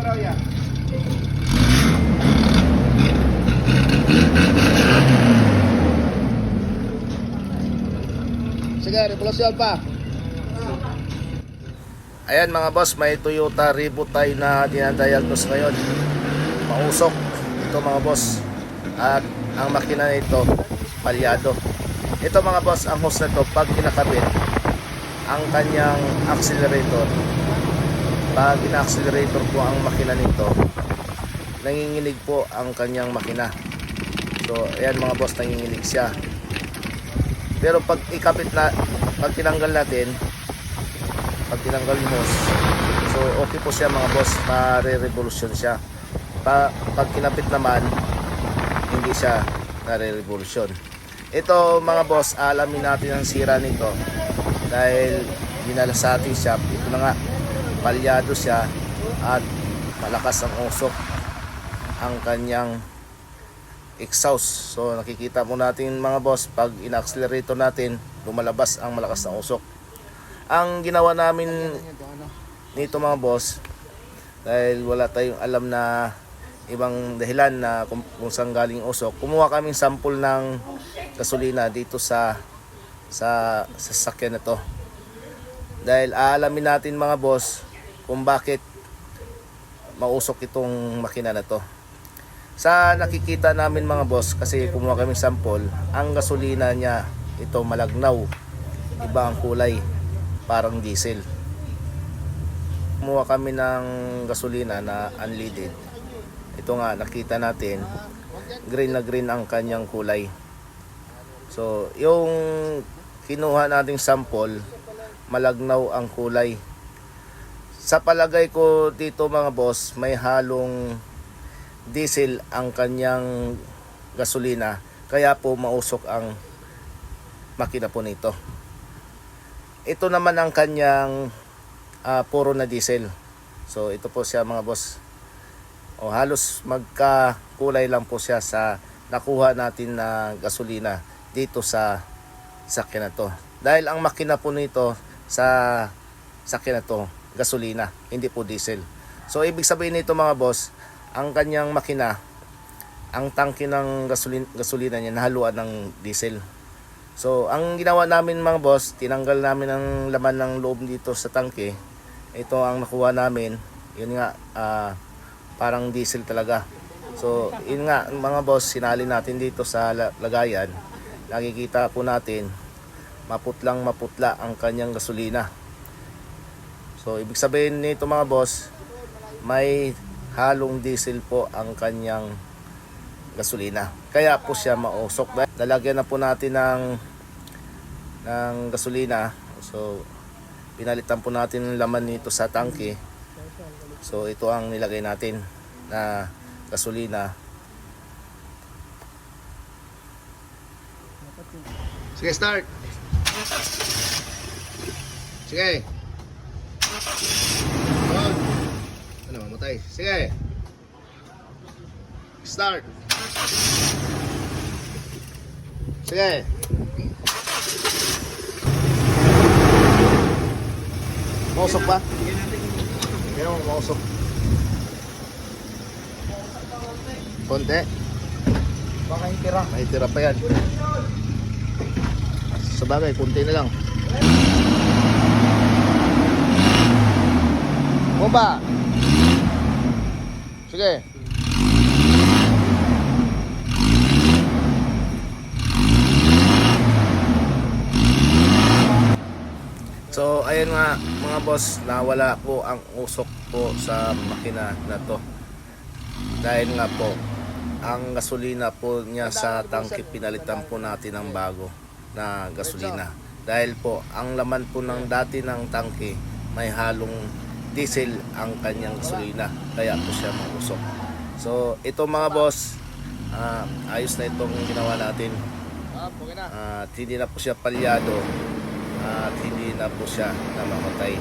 Sige, revolusyon pa. Ayan mga boss, may Toyota Revo tayo na dinadiagnose ngayon. Mausok ito mga boss. At ang makina nito palyado. Ito mga boss, ang hose na ito pag kinakabit ang kanyang accelerator, pag ina-accelerator po ang makina nito, nanginginig po ang kanyang makina. So ayan mga boss, nanginginig siya. Pero pag ikabit na, pag tinanggal natin, pag tinanggal yung hose, so okay po siya mga boss, nare-revolution siya. Pag kinabit naman, hindi siya nare-revolution. Ito mga boss, alamin natin ang sira nito dahil dinala sa ating shop. Ito na nga, palyado siya at malakas ang usok ang kanyang exhaust. So nakikita mo natin mga boss, pag ina-accelerator natin, lumalabas ang malakas na usok. Ang ginawa namin nito mga boss, dahil wala tayong alam na ibang dahilan na kung saan galing usok, kumuha kaming sample ng gasolina dito sa sasakyan na to. Dahil aalamin natin mga boss kung bakit mausok itong makina na to. Sa nakikita namin mga boss, kasi kumuha kaming sample, ang gasolina niya ito malagnaw, iba ang kulay, parang diesel. Kumuha kami ng gasolina na unleaded. Ito nga, nakita natin green na green ang kanyang kulay. So yung kinuha nating sample, malagnaw ang kulay. Sa palagay ko dito mga boss, may halong diesel ang kanyang gasolina, kaya po mausok ang makina po nito. Ito naman ang kanyang puro na diesel. So ito po siya mga boss. Halos magkakulay lang po siya sa nakuha natin na gasolina dito sa sakyan na to. Dahil ang makina po nito sa sakyan na to, gasolina, hindi po diesel. So ibig sabihin nito mga boss, ang kanyang makina, ang tangke ng gasolina niya nahaluan ng diesel. So ang ginawa namin mga boss, tinanggal namin ang laman ng loob dito sa tangke. Ito ang nakuha namin, yun nga, parang diesel talaga. So yun nga mga boss, sinali natin dito sa lagayan. Nakikita po natin maputla ang kanyang gasolina. So ibig sabihin nito mga boss, may halong diesel po ang kanyang gasolina, kaya po siya mausok. Lalagyan na po natin ng gasolina. So pinalitan po natin ang laman nito sa tangke. So ito ang nilagay natin na gasolina. Sige, start. Sige. Ano, mamatay. Sige. Start. Sige. Mausok pa? Kaya mo mausok. Konti. Baka itira. May tira pa yan. Sa bagay, konti na lang. Bomba! Sige. So ayun nga mga boss, nawala po ang usok po sa makina na to. Dahil nga po, ang gasolina po niya sa tangke, pinalitan po natin ng bago na gasolina. Dahil po, ang laman po ng dati ng tangke, may halong diesel ang kanyang gasolina, kaya po siya mausok. So ito mga boss, ayos na itong ginawa natin. At hindi na po siya palyado, at hindi na po siya namamatay.